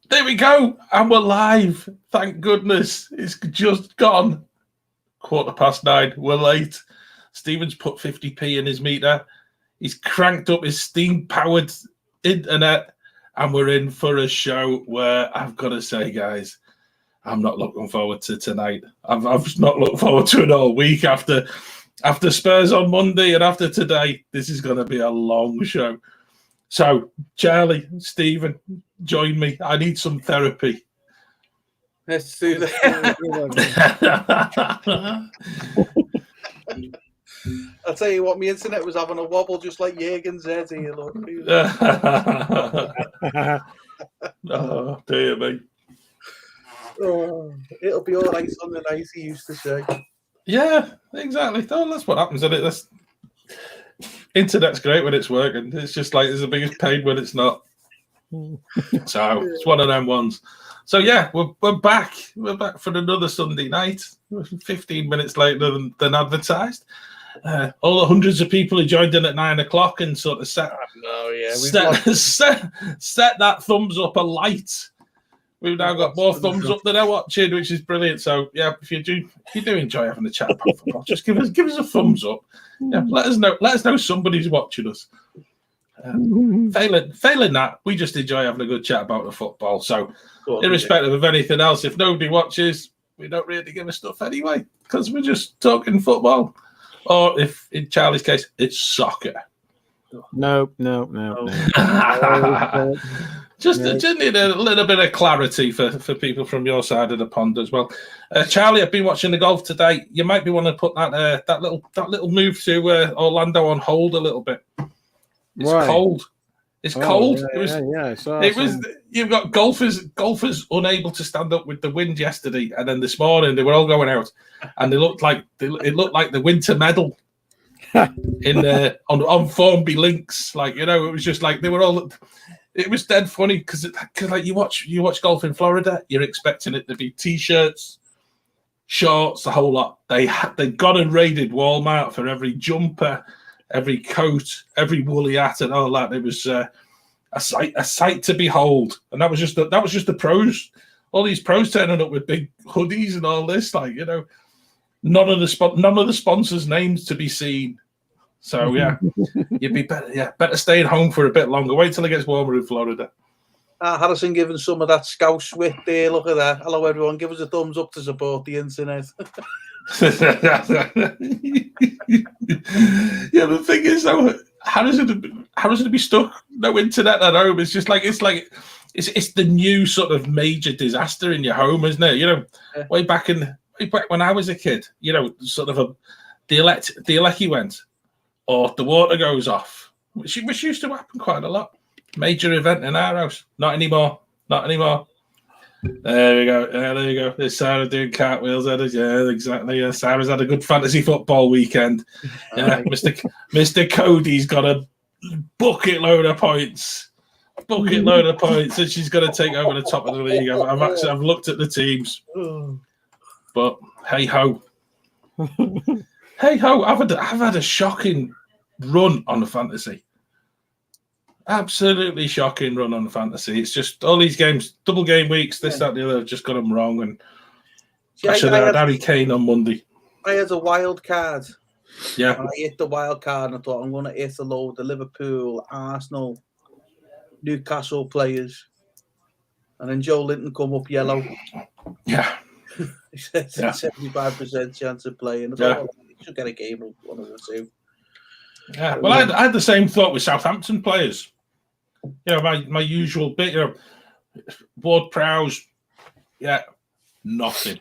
There we go. And we're live. Thank goodness. It's just gone. 9:15. We're late. Stephen's put 50p in his meter. He's cranked up his steam-powered internet. And we're in for a show where I've got to say, guys, I'm not looking forward to tonight. I've not looked forward to it all week after Spurs on Monday and after today. This is going to be a long show. So, Charlie, Stephen, join me. I need some therapy. Let's do that. I'll tell you what, my internet was having a wobble just like Jürgen's head here. Look. Oh, dear me. Oh, it'll be all right on the night, he used to say. Yeah, exactly. Oh, that's what happens, isn't it? Internet's great when it's working. It's just like there's the biggest pain when it's not. So it's one of them ones. So yeah, we're back. We're back for another Sunday night. 15 minutes later than advertised. All the hundreds of people who joined in at 9 o'clock and sort of set that thumbs up alight. We've now got more thumbs up than they're watching, which is brilliant. So yeah, if you do enjoy having a chat about football, just give us a thumbs up. Yeah, let us know somebody's watching us. Failing that, we just enjoy having a good chat about the football. So, irrespective of anything else, if nobody watches, we don't really give a stuff anyway because we're just talking football. Or if in Charlie's case, it's soccer. No. Just need a little bit of clarity for people from your side of the pond as well. Charlie, I've been watching the golf today. You might be wanting to put that little move to Orlando on hold a little bit. It's cold. It's cold. You've got golfers unable to stand up with the wind yesterday, and then this morning they were all going out, and it looked like the winter medal on Formby links. Like it was just like they were all. It was dead funny because like you watch golf in Florida, you're expecting it to be t-shirts, shorts, the whole lot. They got and raided Walmart for every jumper, every coat, every woolly hat, and all that. It was a sight to behold. And that was just the pros. All these pros turning up with big hoodies and all this, like none of the sponsors' names to be seen. So yeah, you'd be better staying home for a bit longer. Wait till it gets warmer in Florida. Harrison giving some of that Scouse wit there. Look at that. Hello everyone, give us a thumbs up to support the internet. Yeah, the thing is though, how does it be stuck? No internet at home. It's just like it's the new sort of major disaster in your home, isn't it? Way back when I was a kid, sort of the electric went. Or the water goes off, which used to happen quite a lot. Major event in our house. Not anymore. There we go. Yeah, there you go. There's Sarah doing cartwheels. Yeah, exactly. Yeah, Sarah's had a good fantasy football weekend. Yeah, Mr. Cody's got a bucket load of points, and she's going to take over the top of the league. I've looked at the teams, but hey ho. Hey ho, I've had a shocking run on the fantasy. Absolutely shocking run on the fantasy. It's just all these games, double game weeks, this, that, and the other, have just got them wrong. And I should have had Harry Kane on Monday. I had a wild card. Yeah. And I hit the wild card and I thought I'm going to hit a load of Liverpool, Arsenal, Newcastle players. And then Joe Linton come up yellow. Yeah. He said 75% chance of playing. I thought, should get a game of one of the two. Yeah, well, I had the same thought with Southampton players. My usual bit. Ward-Prowse, nothing.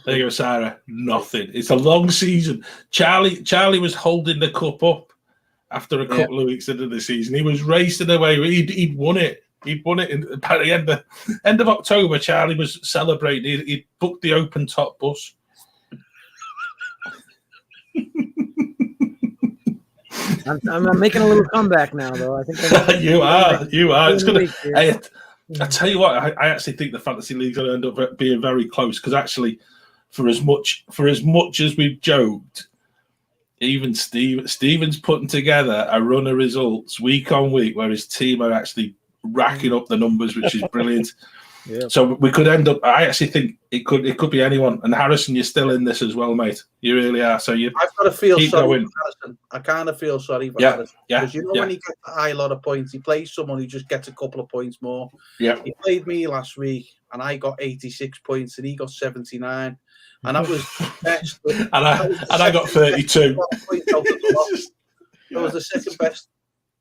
There you go, Sarah. Nothing. It's a long season. Charlie was holding the cup up after a couple of weeks into the season. He was racing away. He'd won it. He'd won it by the end of October. Charlie was celebrating. He'd booked the open top bus. I'm making a little comeback now, though. I think you are. It's gonna. I tell you what. I actually think the fantasy league's going to end up being very close because actually, for as much as we've joked, even Stephen's putting together a run of results week on week where his team are actually racking up the numbers, which is brilliant. Yeah. So we could end up. I actually think it could be anyone. And Harrison, you're still in this as well, mate. You really are. So I've got to feel sorry going. for Harrison. I kind of feel sorry for Harrison. Because when he gets a high lot of points, he plays someone who just gets a couple of points more. Yeah. He played me last week, and I got 86 points, and he got 79, and that was the best. and I got 32. That was the second best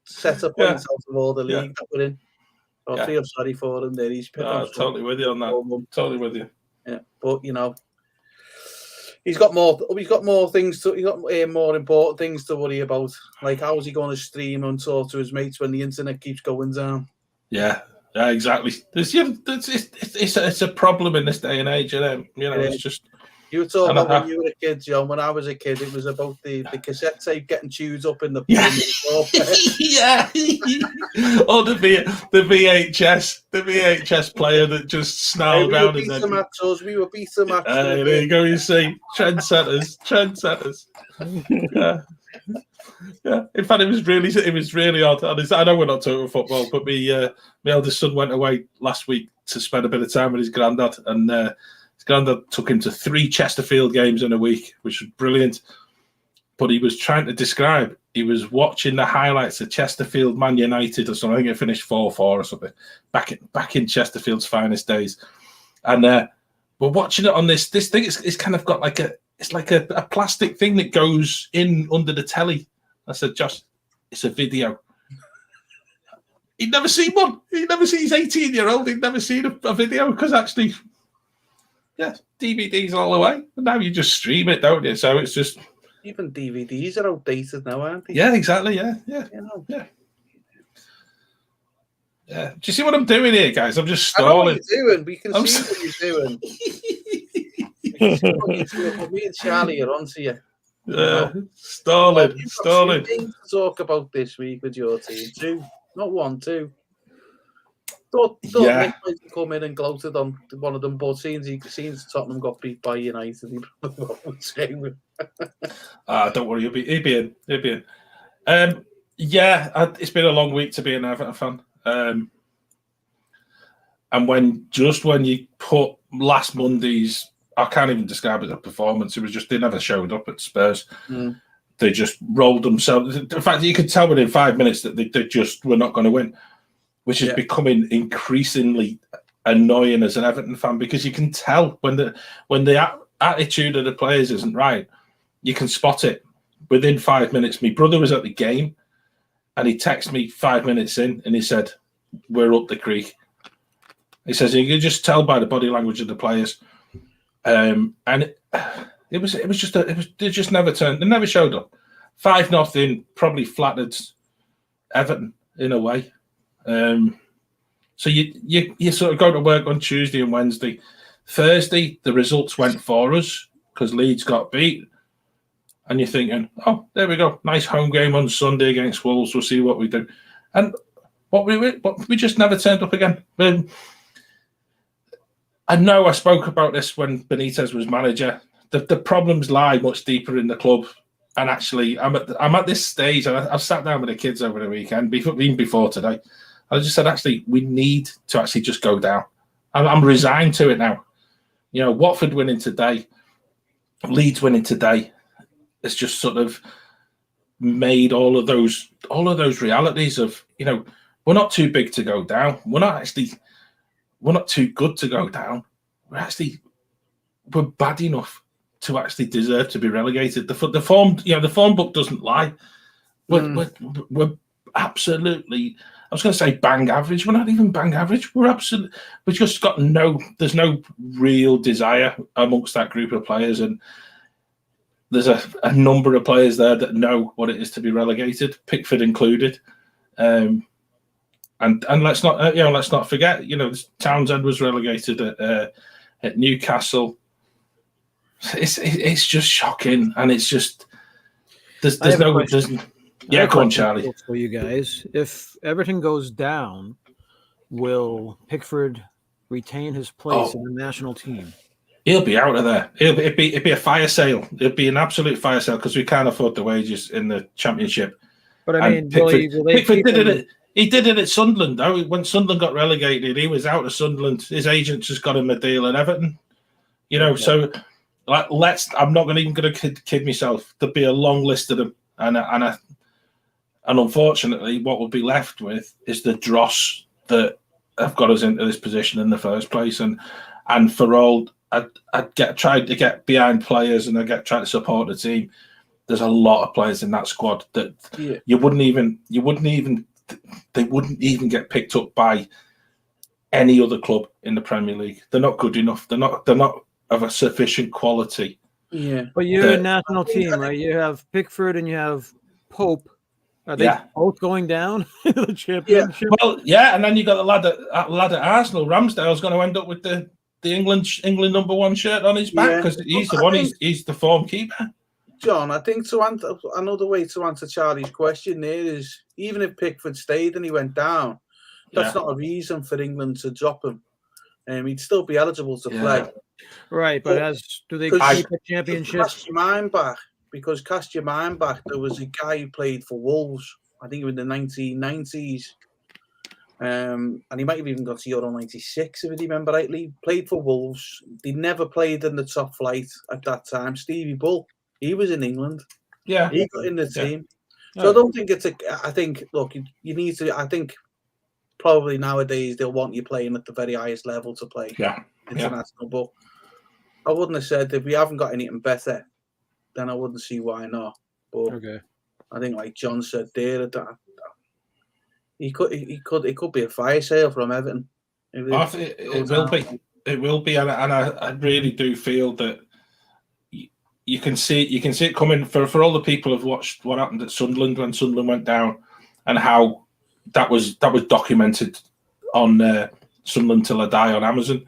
set of points out of all the league that we're in. So I feel sorry for him there. He's totally with you on that. Totally with you. Yeah, but he's got more things to. He's got more important things to worry about. Like, how is he going to stream and talk to his mates when the internet keeps going down? Yeah, exactly. It's a problem in this day and age, isn't it? It's just. You were talking about when you were a kid, John. When I was a kid, it was about the cassette tape getting chewed up in the yeah. Or the VHS player that just snarled down. We were Betamax. There you go. You see, trendsetters. Yeah. In fact, it was really odd. I know we're not talking football, but my eldest son went away last week to spend a bit of time with his granddad, and his granddad took him to 3 Chesterfield games in a week, which was brilliant. But he was trying to describe, he was watching the highlights of Chesterfield Man United or something. I think it finished 4-4 or something, back in Chesterfield's finest days. And we're watching it on this thing. It's kind of got like a plastic thing that goes in under the telly. I said, Josh, it's a video. He'd never seen one. He's 18-year-old. He'd never seen a video because actually... Yeah, DVDs all the way. And now you just stream it, don't you? So it's just... Even DVDs are outdated now, aren't they? Yeah, exactly, yeah. Yeah. Do you see what I'm doing here, guys? I'm just stalling. I know what you're doing. We can see what you're doing. We can see what you're doing. But me and Charlie are onto you. Stalling. You've got 2 things to talk about this week with your team. 2. Not 1, 2. Thought Nick might come in and gloated on one of them, but since Tottenham got beat by United, he probably won't say. Don't worry, he'll be in. It's been a long week to be an Everton fan. And when you put last Monday's, I can't even describe it as a performance. It was just they never showed up at Spurs. They just rolled themselves. In fact, you could tell within 5 minutes that they just were not going to win, which is becoming increasingly annoying as an Everton fan, because you can tell when the attitude of the players isn't right. You can spot it within 5 minutes. My brother was at the game, and he texted me 5 minutes in, and he said, "We're up the creek." He says you can just tell by the body language of the players, and they just never turned. They never showed up. 5-0 probably flattered Everton in a way. So you sort of go to work on Tuesday and Wednesday. Thursday, the results went for us because Leeds got beat. And you're thinking, oh, there we go. Nice home game on Sunday against Wolves. We'll see what we do. And we just never turned up again. I know I spoke about this when Benitez was manager. The problems lie much deeper in the club. And actually, I'm at this stage, and I've sat down with the kids over the weekend, even before today. I just said, actually, we need to actually just go down. I'm resigned to it now. Watford winning today, Leeds winning today, it's just sort of made all of those realities of, we're not too big to go down. We're not too good to go down. We're bad enough to actually deserve to be relegated. The form book doesn't lie. We're absolutely, I was going to say bang average. We're not even bang average. We've just got there's no real desire amongst that group of players. And there's a number of players there that know what it is to be relegated, Pickford included. And let's not forget, Townsend was relegated at Newcastle. It's just shocking, and it's just there's no. Go on, Charlie. For you guys, if Everton goes down, will Pickford retain his place in the national team? He'll be out of there. It'd be a fire sale. It'd be an absolute fire sale because we can't afford the wages in the Championship. But I mean, Pickford He did it at Sunderland, though. When Sunderland got relegated, he was out of Sunderland. His agent just got him a deal at Everton. You know, so like, I'm not even going to kid myself. There'll be a long list of them, and unfortunately, what we'll be left with is the dross that have got us into this position in the first place. And for all, I tried to get behind players, and try to support the team. There's a lot of players in that squad that they wouldn't even get picked up by any other club in the Premier League. They're not good enough. They're not of a sufficient quality. Yeah. But you're a national team, right? You have Pickford and you have Pope. Are they both going down in the championship? Yeah. Well, yeah, and then you got the lad at Arsenal, Ramsdale's going to end up with the England #1 shirt on his back because he's the one. He's the form keeper. John, I think another way to answer Charlie's question there is, even if Pickford stayed and he went down, that's not a reason for England to drop him. He'd still be eligible to play. Right, but do they keep a championship? Cast your mind back, there was a guy who played for Wolves, I think in the 1990s, and he might have even got to Euro 96, if I remember rightly. Played for Wolves. He never played in the top flight at that time. Stevie Bull. He was in England. Yeah. He got in the team. So I don't think I think, look, you need to, I think probably nowadays they'll want you playing at the very highest level to play international. But I wouldn't have said if we haven't got anything better, then I wouldn't see why not. But I think, like John said there, that it could be a fire sale from Everton. It will be, and I really do feel that you can see it coming for all the people who've watched what happened at Sunderland when Sunderland went down, and how that was documented on Sunderland Till I Die on Amazon.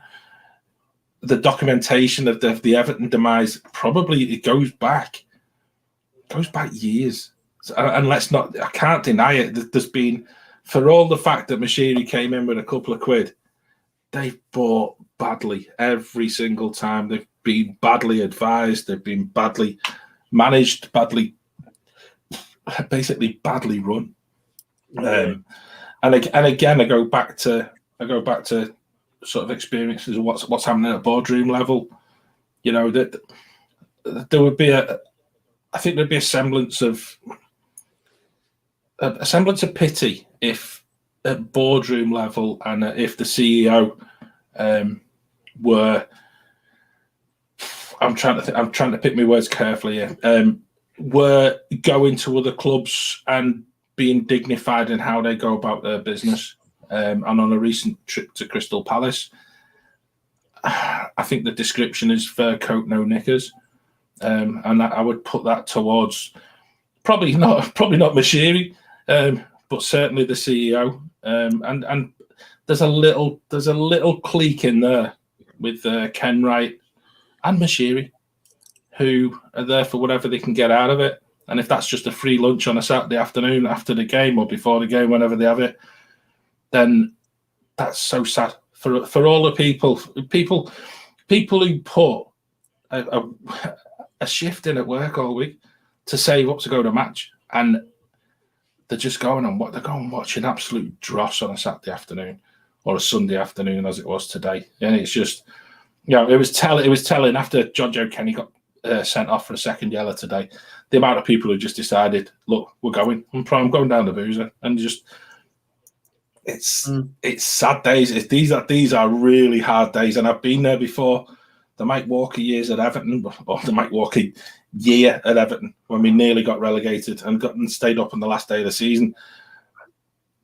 The documentation of the Everton demise it goes back years, and I can't deny it. There's been, for all the fact that Moshiri came in with a couple of quid, they've bought badly every single time. They've been badly advised. They've been badly managed, basically badly run. And again, I go back to sort of experiences of what's happening at a boardroom level. You know, that there would be I think there'd be a semblance of pity if at boardroom level, and if the CEO were, I'm trying to pick my words carefully here, were going to other clubs and being dignified in how they go about their business. And on a recent trip to Crystal Palace, I think the description is fur coat, no knickers, and I would put that towards probably not Moshiri, but certainly the CEO. And there's a little clique in there with Ken Wright and Moshiri, who are there for whatever they can get out of it. And if that's just a free lunch on a Saturday afternoon after the game or before the game, whenever they have it, then that's so sad for all the people who put a shift in at work all week to save up to go to a match, and they're just going on watching absolute dross on a Saturday afternoon or a Sunday afternoon as it was today. And it's just, it was telling after John Joe Kenny got sent off for a second yellow today, the amount of people who just decided, look, we're going. I'm going down the boozer, and just it's sad days. These are really hard days, and I've been there before. The Mike Walker years at Everton, or the Mike Walker year at Everton, when we nearly got relegated and stayed up on the last day of the season.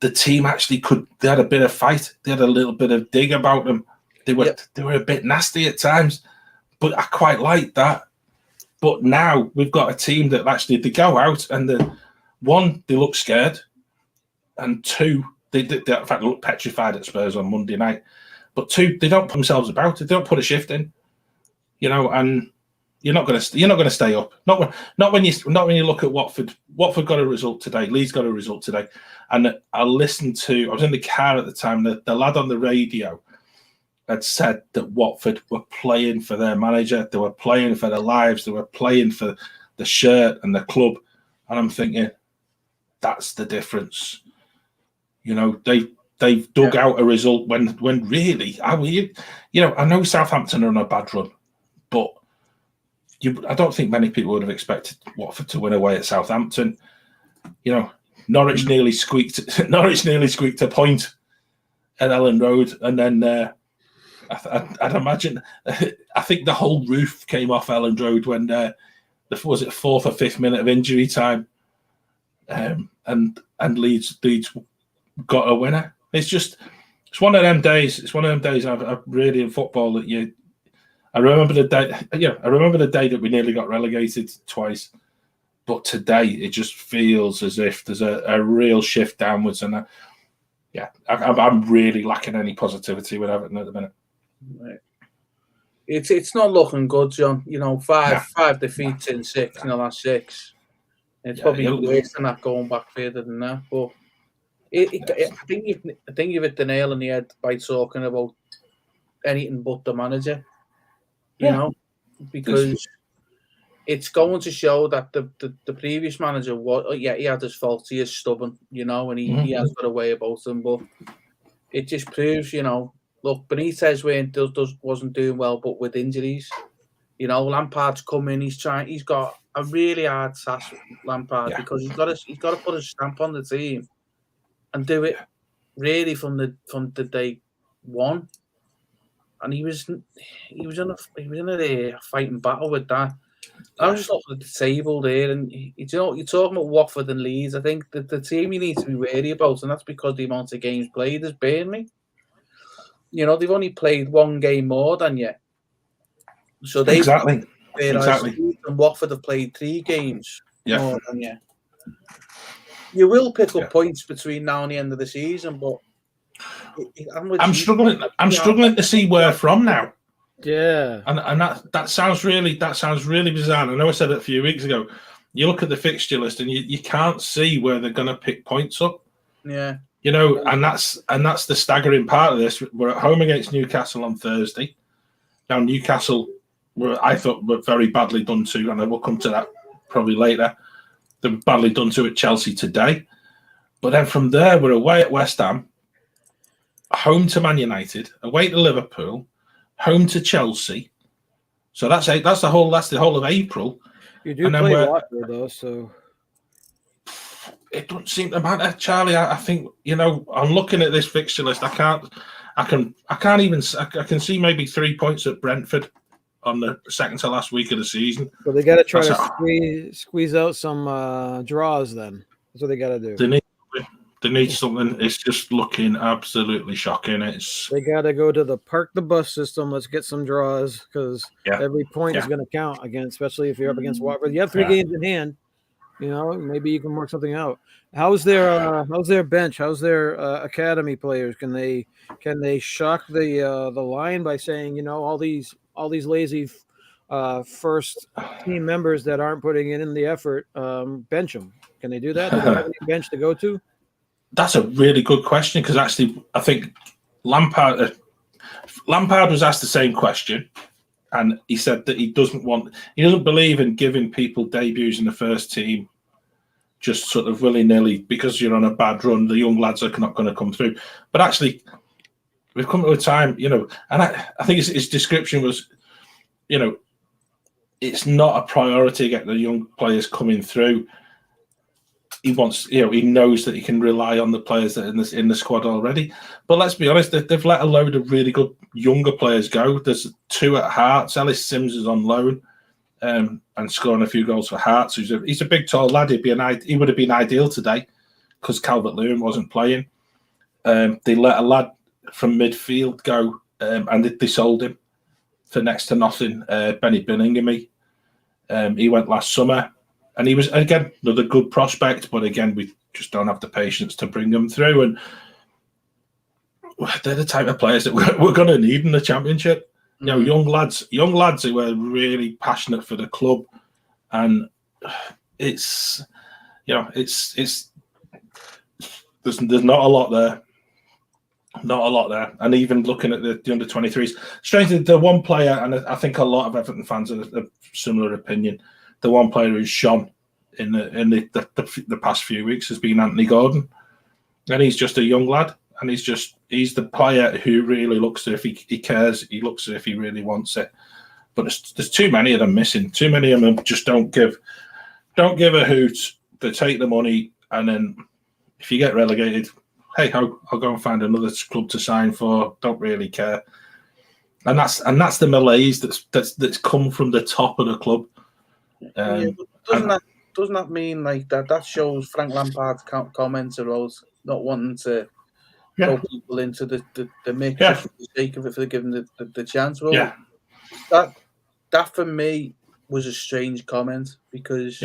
The team actually they had a bit of fight. They had a little bit of dig about them. They were a bit nasty at times, but I quite liked that. But now we've got a team that actually, they go out and they look scared, and two, they in fact look petrified at Spurs on Monday night. But two, they don't put themselves about it. They don't put a shift in, and you're not going to stay up. Not when you look at Watford. Watford got a result today. Leeds got a result today, and I was in the car at the time. The lad on the radio had said that Watford were playing for their manager. They were playing for their lives. They were playing for the shirt and the club. And I'm thinking, that's the difference. You know, they've dug out a result when really, I know Southampton are on a bad run, but I don't think many people would have expected Watford to win away at Southampton. You know, Norwich nearly squeaked a point at Ellen Road, and then I'd imagine I think the whole roof came off Ellen Road when was it 4th or 5th minute of injury time, and Leeds got a winner. It's one of them days. It's one of them days I've really in football that I remember the day. I remember the day that we nearly got relegated twice. But today it just feels as if there's a real shift downwards, and I'm really lacking any positivity with Everton at the minute. Right. It's not looking good, John. You know, five defeats in 6 in the last 6. It's probably worse than that, going back further than that. But I think you've hit the nail on the head by talking about anything but the manager. You know, because it's going to show that the previous manager he had his faults. He is stubborn, you know, and he has got a way about him. But it just proves, you know, look, Benitez wasn't doing well, but with injuries, you know, Lampard's come in. He's got a really hard task, Lampard, because he's got to put a stamp on the team and do it really from the day one. And he was in a fighting battle with that. I was just looking at the table there, and you're talking about Watford and Leeds. I think that the team you need to be wary about, and that's because the amount of games played, is Burnley. You know, they've only played 1 game more than you. So they exactly. Leeds and Watford have played 3 games more than you. You will pick up points between now and the end of the season, but I'm struggling to see where from now. Yeah, and that sounds really bizarre. I know I said it a few weeks ago. You look at the fixture list and you can't see where they're going to pick points up. Yeah, you know, and that's the staggering part of this. We're at home against Newcastle on Thursday. Now Newcastle, I thought were very badly done to, and I will come to that probably later. They were badly done to at Chelsea today, but then from there we're away at West Ham, home to Man United, away to Liverpool, home to Chelsea. So that's the whole of April. You do play Watford though, so it doesn't seem to matter, Charlie. I think, you know, I'm looking at this fixture list. I can see maybe 3 points at Brentford on the second to last week of the season. So they got to try to squeeze out some draws. Then that's what they got to do. They need something. It's just looking absolutely shocking. They got to go to the park the bus system. Let's get some draws, because every point is going to count again, especially if you're up against Watford. You have 3 games in hand. You know, maybe you can work something out. How's their bench? How's their academy players? Can they shock the line by saying, you know, all these lazy first team members that aren't putting in the effort, bench them? Can they do that? Do they have any bench to go to? That's a really good question, because actually I think Lampard was asked the same question, and he said that he doesn't believe in giving people debuts in the first team just sort of willy-nilly because you're on a bad run. The young lads are not going to come through. But actually, we've come to a time, you know, and I think his description was, you know, it's not a priority to get the young players coming through. He wants, you know, he knows that he can rely on the players that are in the squad already. But let's be honest, they've let a load of really good younger players go. There's 2 at Hearts. Ellis Sims is on loan and scoring a few goals for Hearts. He's a big, tall lad. He would have been ideal today because Calvert-Lewin wasn't playing. They let a lad from midfield go, and they sold him for next to nothing. Benny Birmingham. He went last summer. And he was, again, another good prospect, but again, we just don't have the patience to bring them through. And they're the type of players that we're going to need in the Championship. You know, young lads who are really passionate for the club, and it's, you know, it's there's not a lot there, and even looking at the under 23s, strangely, the one player, and I think a lot of Everton fans are of similar opinion. The one player who's shone in the past few weeks has been Anthony Gordon. and he's just a young lad, and he's the player who really looks as if he cares. He looks as if he really wants it. But there's too many of them missing. Too many of them just don't give a hoot. They take the money, and then if you get relegated, hey, I'll go and find another club to sign for. Don't really care. And that's the malaise that's come from the top of the club. Doesn't that mean like that? That shows Frank Lampard's comments about not wanting to throw people into the mix just for the sake of it, for giving the chance. Well, that for me was a strange comment, because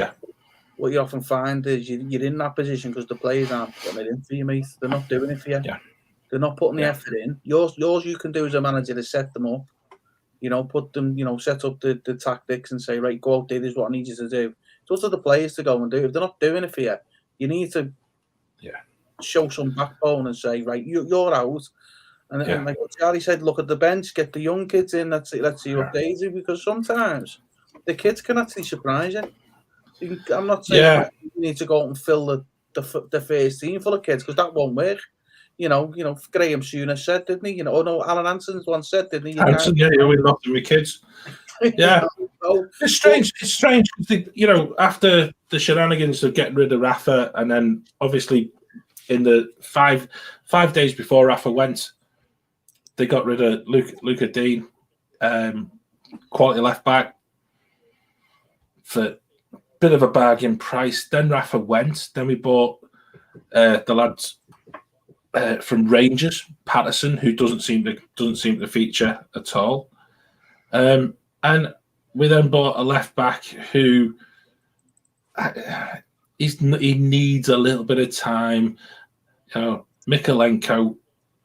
what you often find is you're in that position because the players aren't putting it in for you, mate. They're not doing it for you. Yeah. They're not putting the effort in. Yours you can do as a manager is set them up. Put them, set up the tactics and say, right, go out there, this is what I need you to do. It's up to the players to go and do. If they're not doing it for you, you need to show some backbone and say, right, you're out. And like what Charlie said, look at the bench, get the young kids in, let's see what they do, because sometimes the kids can actually surprise you. I'm not saying you need to go out and fill the first team full of kids, because that won't work. Graham Souness said, didn't he? Alan Hansen's once said, didn't he? Hansen, we're not doing with kids. Yeah. It's strange. It's strange. After the shenanigans of getting rid of Rafa, and then obviously in the five days before Rafa went, they got rid of Luca Dean, quality left back, for a bit of a bargain price. Then Rafa went. Then we bought the lads from Rangers, Patterson, who doesn't seem to feature at all. And we then bought a left back who he needs a little bit of time. Mikalenko,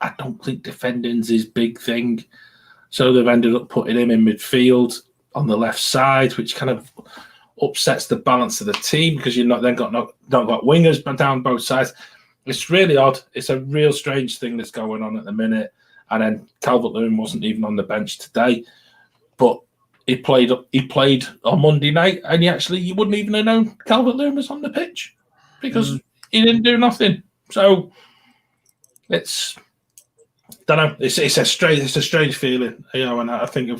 I don't think defending's his big thing, so they've ended up putting him in midfield on the left side, which kind of upsets the balance of the team, because you've not got wingers down both sides. It's really odd. It's a real strange thing that's going on at the minute. And then Calvert-Lewin wasn't even on the bench today, but he played on Monday night, and you wouldn't even have known Calvert-Lewin was on the pitch, because he didn't do nothing. So it's a strange feeling, and I think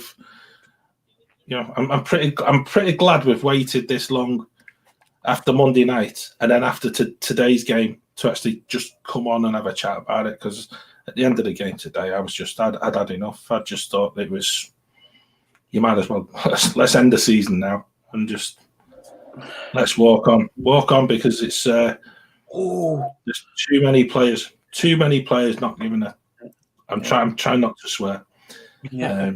I'm pretty glad we've waited this long after Monday night, and then after today's game, to actually just come on and have a chat about it, because at the end of the game today, I'd had enough. I just thought it was, you might as well let's end the season now and just let's walk on, because it's there's too many players not giving it. I'm trying not to swear. Yeah.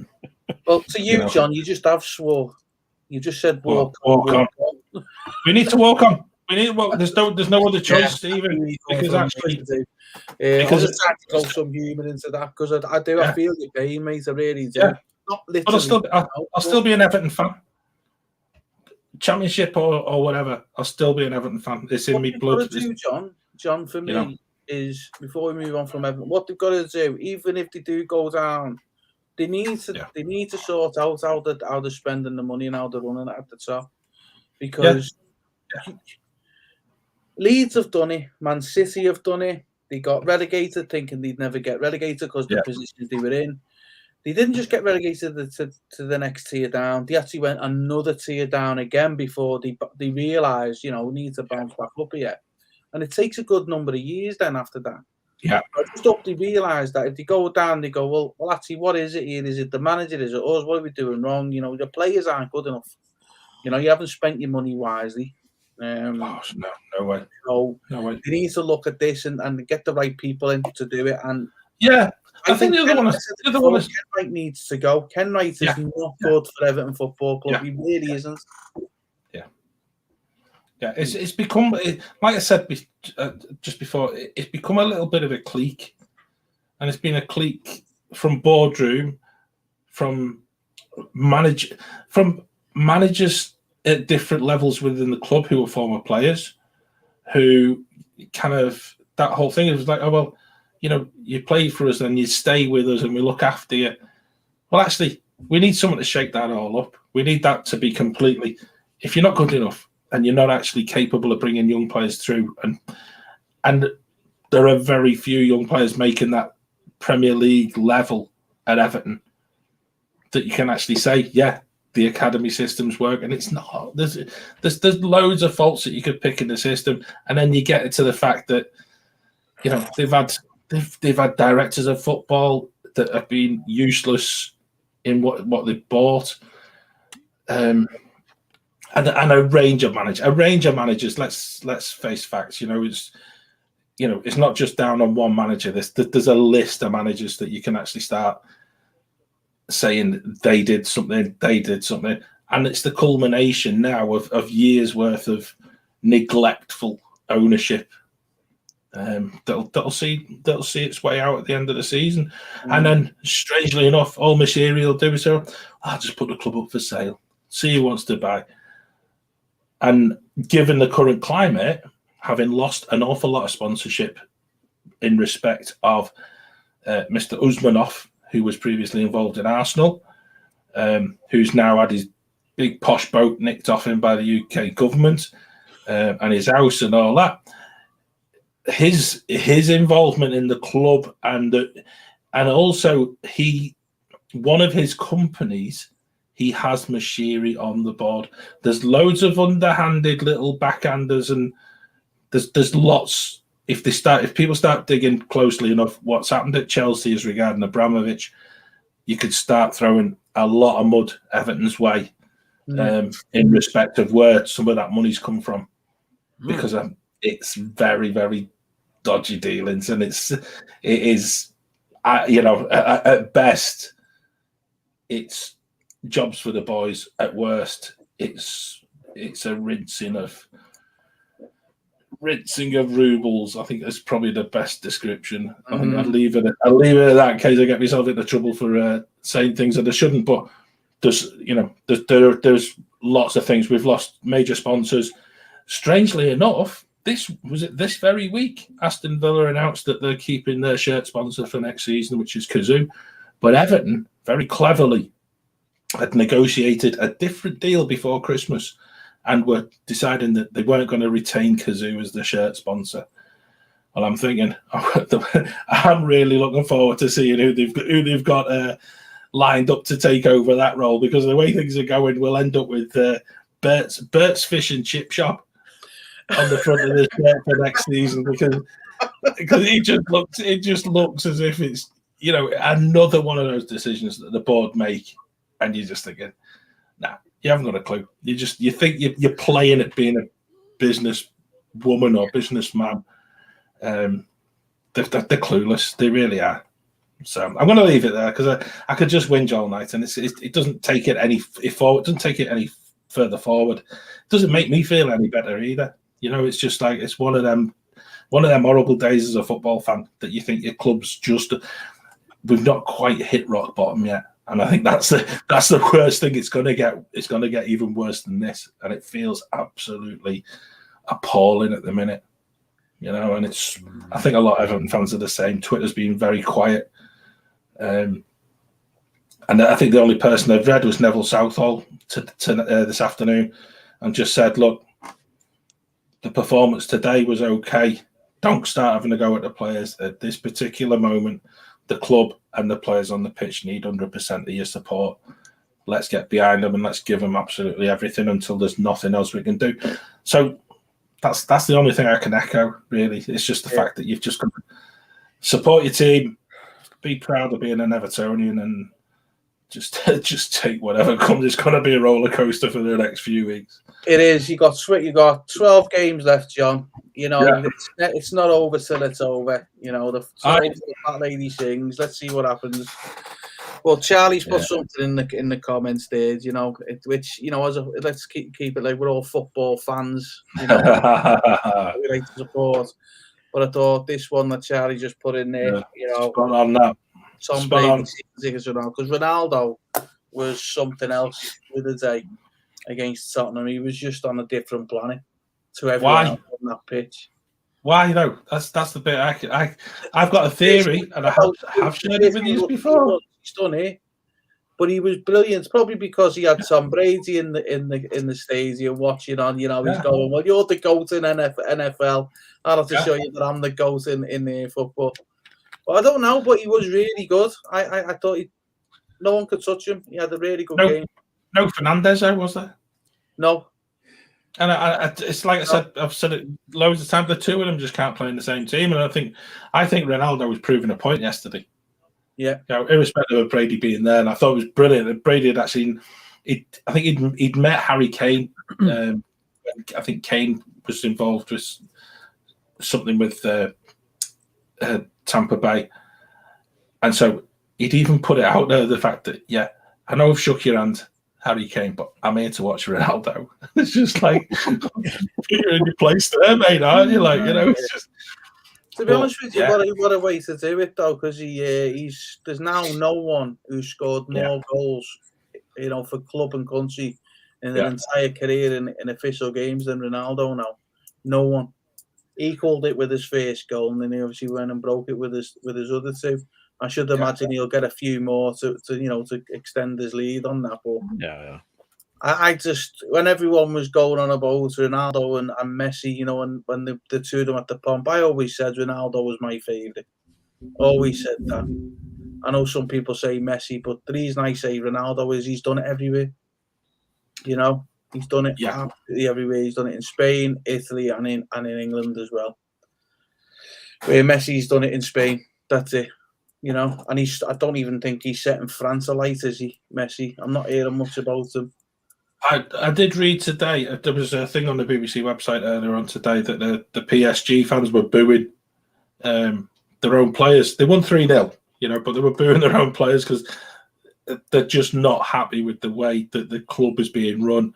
Well, to you, John, you just have swore. You just said walk on. We need to walk on. We need to walk. There's no other choice, Stephen. Because actually, I was trying to go some humour into that, because I do. I feel your pain, mate. I really do. Yeah. Not literally. But I'll still be an Everton fan. Championship or whatever, I'll still be an Everton fan. It's in me blood. John, for me, is before we move on from Everton, what they've got to do, even if they do go down, they need to sort out how they're spending the money and how they're running it at the top, because Leeds have done it, Man City have done it. They got relegated thinking they'd never get relegated because the positions they were in. They didn't just get relegated to the next tier down. They actually went another tier down again before they realised, we need to bounce back up here. And it takes a good number of years then after that. Yeah. I just hope they realise that if they go down, they go, well, actually, what is it here? Is it the manager? Is it us? What are we doing wrong? The players aren't good enough. You haven't spent your money wisely. No way. So no way. They need to look at this and get the right people in to do it. And I think the other one is Ken Wright needs to go. Ken Wright is not good for Everton Football Club. He really isn't. Yeah, it's become, like I said just before, it's become a little bit of a clique, and it's been a clique from boardroom, from managers at different levels within the club who are former players, who kind of, that whole thing, it was like, oh well, you play for us and you stay with us and we look after you. Well, actually, we need someone to shake that all up. We need that to be completely, if you're not good enough and you're not actually capable of bringing young players through, and there are very few young players making that Premier League level at Everton that you can actually say, yeah, the academy systems work. And it's not. There's loads of faults that you could pick in the system, and then you get to the fact that they've had directors of football that have been useless in what they've bought, and a range of managers. Let's face facts. It's not just down on one manager. There's a list of managers that you can actually start saying they did something, and it's the culmination now of years worth of neglectful ownership. That'll see its way out at the end of the season, and then strangely enough, all Moshiri will do is say, "I'll just put the club up for sale, see who wants to buy." And given the current climate, having lost an awful lot of sponsorship in respect of Mr. Usmanov, who was previously involved in Arsenal, who's now had his big posh boat nicked off him by the UK government, and his house and all that. His involvement in the club and also one of his companies, he has Moshiri on the board. There's loads of underhanded little backhanders, and there's lots. If people start digging closely enough, what's happened at Chelsea is regarding Abramovich, you could start throwing a lot of mud Everton's way in respect of where some of that money's come from, because it's very, very dodgy dealings, and it is at best it's jobs for the boys. At worst, it's a rinsing of rubles. I think that's probably the best description. I'll leave it at that in case I get myself into trouble for saying things that I shouldn't. But there's lots of things. We've lost major sponsors. Strangely enough, this very week, Aston Villa announced that they're keeping their shirt sponsor for next season, which is Kazoo. But Everton very cleverly had negotiated a different deal before Christmas, and were deciding that they weren't going to retain Kazoo as the shirt sponsor. Well, I'm thinking, I'm really looking forward to seeing who they've got lined up to take over that role, because the way things are going, we'll end up with Bert's Fish and Chip Shop on the front of the shirt for next season, because it just looks as if it's another one of those decisions that the board make, and you're just thinking, nah. You haven't got a clue. You think you're playing at being a business woman or businessman. They're clueless. They really are. So I'm going to leave it there, because I could just whinge all night, and it doesn't take it any forward. It doesn't take it any further forward. It doesn't make me feel any better either. It's just like it's one of them horrible days as a football fan that you think your club's we've not quite hit rock bottom yet. And I think that's the worst thing. It's going to get even worse than this, and it feels absolutely appalling at the minute. And I think a lot of Everton fans are the same. Twitter's been very quiet, and I think the only person I've read was Neville Southall this afternoon, and just said, "Look, the performance today was okay. Don't start having a go at the players at this particular moment. The club and the players on the pitch need 100% of your support. Let's get behind them, and let's give them absolutely everything until there's nothing else we can do." So that's the only thing I can echo, really. It's just the fact that you've just got to support your team, be proud of being an Evertonian, and just take whatever comes. It's going to be a roller coaster for the next few weeks. It is. You got 12 games left, John. It's not over till it's over. The fat lady sings. Let's see what happens. Well, Charlie's put something in the comments there. Which let's keep it like we're all football fans. We like to support. But I thought this one that Charlie just put in there. Spot on that. Tom Brady because Ronaldo was something else with the day against Tottenham. He was just on a different planet to everyone else on that pitch. Why though? That's the bit I've got a theory, and I have shared it with you before. He's done it. But he was brilliant, probably because he had Tom Brady in the stadium watching on. You know, he's going, "Well, you're the GOAT in NFL. I'll have to show you that I'm the GOAT in football." But I don't know, but he was really good. I thought no one could touch him. He had a really good game. No Fernandez, was there? No. And it's like I said, I've said it loads of times. The two of them just can't play in the same team, and I think Ronaldo was proving a point yesterday. Yeah, you know, irrespective of Brady being there, and I thought it was brilliant that Brady had actually. I think he'd met Harry Kane. I think Kane was involved with something with Tampa Bay, and so he'd even put it out there, the fact that I know I've shook your hand, Harry Kane, but I'm here to watch Ronaldo. It's just like you're in your place there, mate, aren't you? Like, you know, it's just. To be honest with you, what a way to do it though, because there's now no one who scored more goals, you know, for club and country in an entire career in official games than Ronaldo now. No one. He equaled it with his first goal, and then he obviously went and broke it with his other two. I should imagine he'll get a few more to extend his lead on that. But I just, when everyone was going on about Ronaldo and Messi, you know, and when the two of them at the pump, I always said Ronaldo was my favourite. Always said that. I know some people say Messi, but the reason I say Ronaldo is he's done it everywhere. You know, he's done it absolutely everywhere. He's done it in Spain, Italy, and in England as well. Where Messi's done it in Spain, that's it. You know, and I don't even think he's setting France alight, is he, Messi? I'm not hearing much about him. I did read today, there was a thing on the BBC website earlier on today that the PSG fans were booing their own players. They won 3-0, you know, but they were booing their own players because they're just not happy with the way that the club is being run.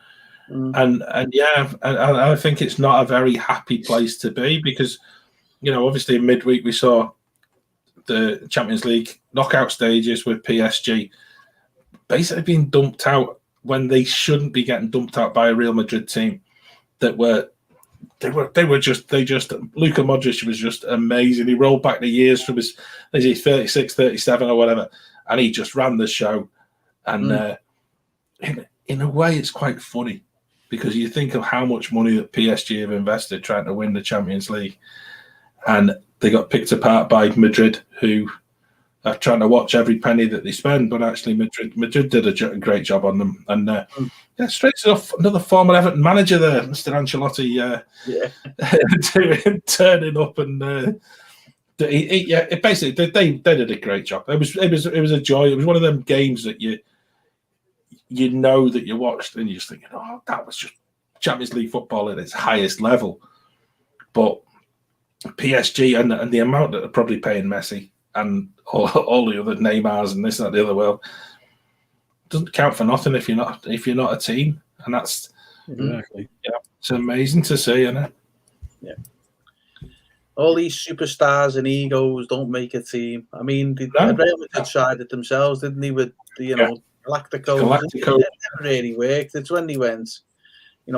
And I think it's not a very happy place to be because, you know, obviously in midweek we saw the Champions League knockout stages with PSG basically being dumped out when they shouldn't be getting dumped out by a Real Madrid team they just Luka Modric was just amazing. He rolled back the years from his 36, 37 or whatever, and he just ran the show. And in a way, it's quite funny because you think of how much money that PSG have invested trying to win the Champions League, and they got picked apart by Madrid, who are trying to watch every penny that they spend, but actually Madrid did a great job on them. And straight enough, another former Everton manager there, Mr. Ancelotti, turning up and basically they did a great job. It was a joy. It was one of them games that you know that you watched and you're just thinking, oh, that was just Champions League football at its highest level. But PSG and the amount that they're probably paying Messi and all the other Neymars and this and that, the other world doesn't count for nothing if you're not a team, and that's exactly. It's amazing to see, isn't it? Yeah. All these superstars and egos don't make a team. I mean, Real Madrid tried it themselves, didn't they? With the Galacticos. It never really worked. It's when they went,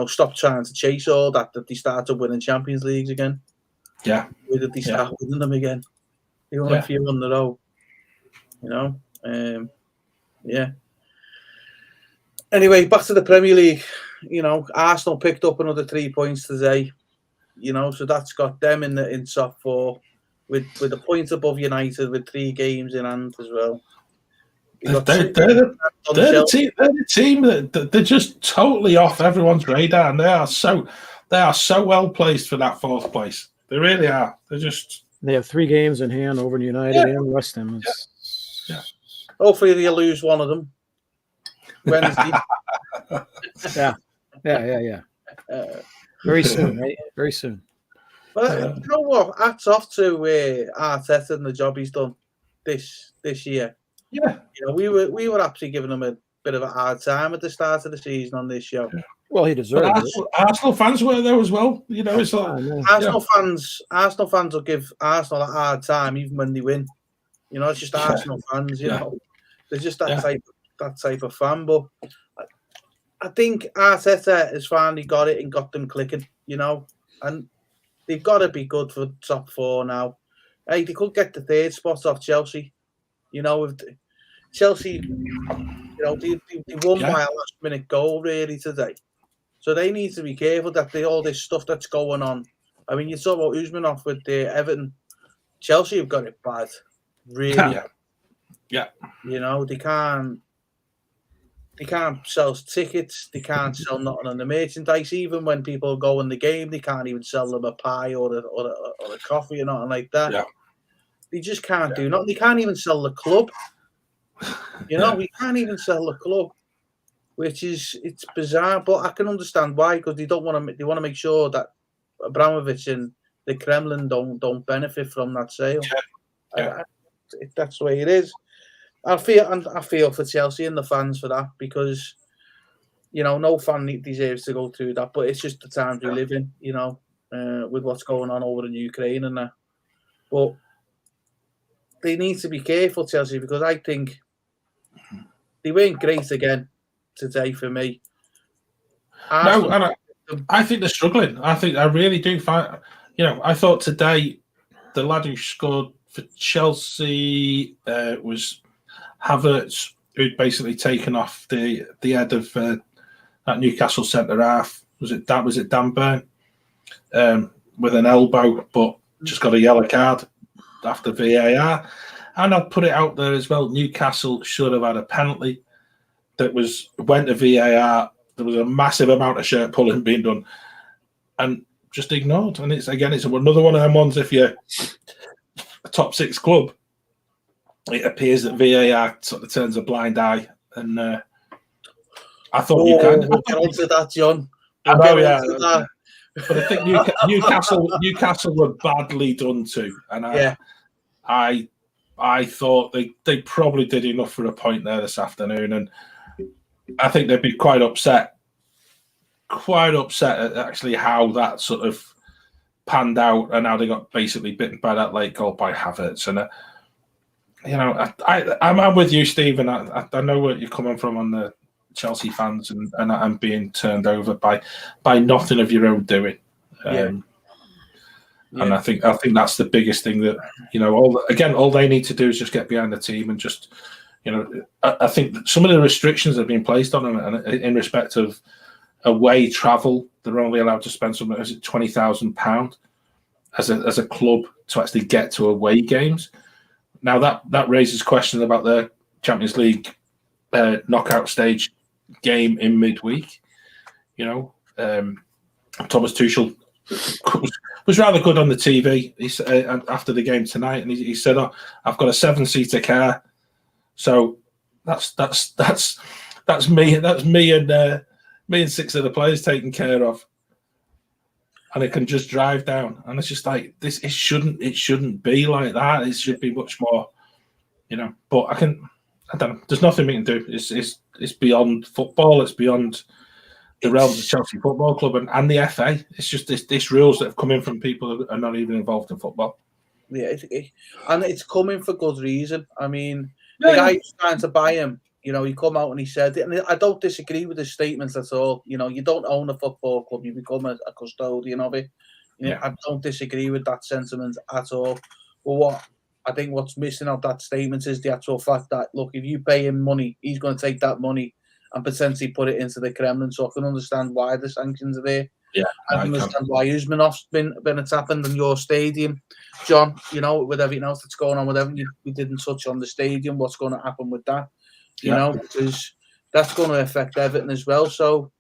stopped trying to chase all that they started winning Champions Leagues again. Yeah. Where did they start winning them again? They won a few on the row. Anyway, back to the Premier League. Arsenal picked up another 3 points today. So that's got them in top four with a point above United with 3 games in hand as well. They're the team that they're just totally off everyone's radar, and they are so well placed for that 4th place. They really are. They have 3 games in hand over United and West Ham. Hopefully they'll lose one of them Wednesday. Yeah. Very soon, right? Very soon. But you know what? Hats off to Arteta and the job he's done this year. Yeah. We were actually giving him a bit of a hard time at the start of the season on this show. Yeah. Well, he deserved it. Arsenal fans were there as well. It's like Arsenal fans will give Arsenal a hard time even when they win. It's just Arsenal fans. They're just that type of fan. But I think Arteta has finally got it and got them clicking. And they've got to be good for top 4 now. Hey, they could get the 3rd spot off Chelsea. With Chelsea, You know, they won by a last-minute goal really today, so they need to be careful that all this stuff that's going on. I mean, you talk about Usmanov with Everton. Chelsea have got it bad, really. Yeah. You know, they can't sell tickets. They can't sell nothing on the merchandise. Even when people go in the game, they can't even sell them a pie or a coffee or nothing like that. Yeah. They just can't do nothing. They can't even sell the club. You know, we can't even sell the club, it's bizarre. But I can understand why, because they want to make sure that Abramovich and the Kremlin don't benefit from that sale. Yeah. That's the way it is. I feel for Chelsea and the fans for that, because you know no fan deserves to go through that. But it's just the times we live in, you know, with what's going on over in Ukraine and that. But they need to be careful, Chelsea, because I think they weren't great again today for me. I think they're struggling. I really do find, you know, I thought today the lad who scored for Chelsea was Havertz, who'd basically taken off the head of that Newcastle centre half. Was it Dan Burn with an elbow, but just got a yellow card after VAR. And I'd put it out there as well. Newcastle should have had a penalty that went to VAR. There was a massive amount of shirt pulling being done, and just ignored. And it's another one of them ones. If you're a top 6 club, it appears that VAR sort of turns a blind eye. And I thought we'll get onto that, John. But I think Newcastle were badly done to, and I thought they probably did enough for a point there this afternoon, and I think they'd be quite upset at actually how that sort of panned out and how they got basically bitten by that late goal by Havertz. And you know, I'm with you, Stephen. I know where you're coming from on the Chelsea fans and being turned over by nothing of your own doing. And I think that's the biggest thing that, you know, all they need to do is just get behind the team and just, you know, I think that some of the restrictions that have been placed on them and in respect of away travel, they're only allowed to spend something, is it £20,000 as a club to actually get to away games. Now that raises questions about the Champions League knockout stage game in midweek. You know, Thomas Tuchel was rather good on the TV. He said after the game tonight, and he said, "Oh, I've got a 7-seater car, so that's me. That's me and 6 of the players taken care of, and it can just drive down." And it's just like this. It shouldn't be like that. It should be much more, you know. But I don't know. There's nothing we can do. It's beyond football. It's beyond the realms of Chelsea Football Club and the FA. It's just this rules that have come in from people that are not even involved in football. Yeah, and it's coming for good reason. I mean, the guy who's trying to buy him, you know, he come out and he said it, and I don't disagree with his statements at all. You know, you don't own a football club; you become a custodian of it. You know, I don't disagree with that sentiment at all. But what's missing out that statement is the actual fact that, look, if you pay him money, he's going to take that money and potentially put it into the Kremlin. So I can understand why the sanctions are there. Yeah, I can understand why Usmanov's been happened in your stadium, John. You know, with everything else that's going on with everything, we didn't touch on the stadium. What's going to happen with that? You know, because that's going to affect Everton as well. So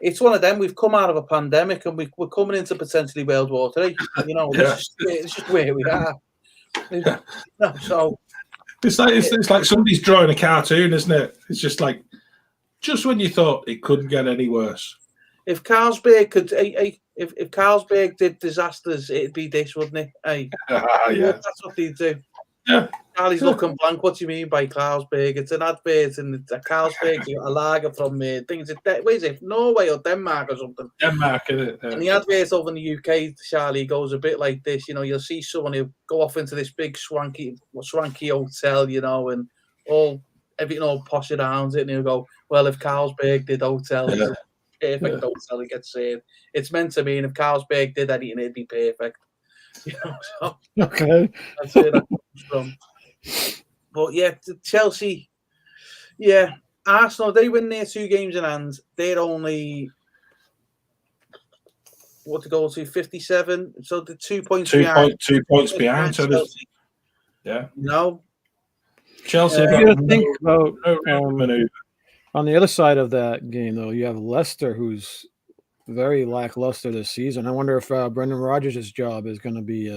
it's one of them. We've come out of a pandemic and we're coming into potentially World War III. You know, it's just where we are. So it's like somebody's drawing a cartoon, isn't it? It's just like just when you thought it couldn't get any worse. If Carlsberg could, if Carlsberg did disasters, it'd be this, wouldn't it? Hey, that's what they do. Yeah, Charlie's looking blank. What do you mean by Carlsberg? It's an advert, and it's a Carlsberg, a lager from things. Where is it? Norway or Denmark or something? Denmark, isn't it? Yeah. And the advert over in the UK, Charlie, goes a bit like this. You know, you'll see someone who go off into this big swanky hotel, you know, and everything all posh around it, and he'll go, well, if Carlsberg did hotel, it's a perfect hotel, it gets saved. It's meant to mean if Carlsberg did anything, it'd be perfect. You know, so okay. That's where that comes from. But yeah, Chelsea, yeah, Arsenal, they win their 2 games in hand. They're only what to go to 57. So the 2 points behind. 2 points behind. So no. Chelsea. You got to think about on the other side of that game, though. You have Leicester, who's very lackluster this season. I wonder if Brendan Rodgers' job is going to be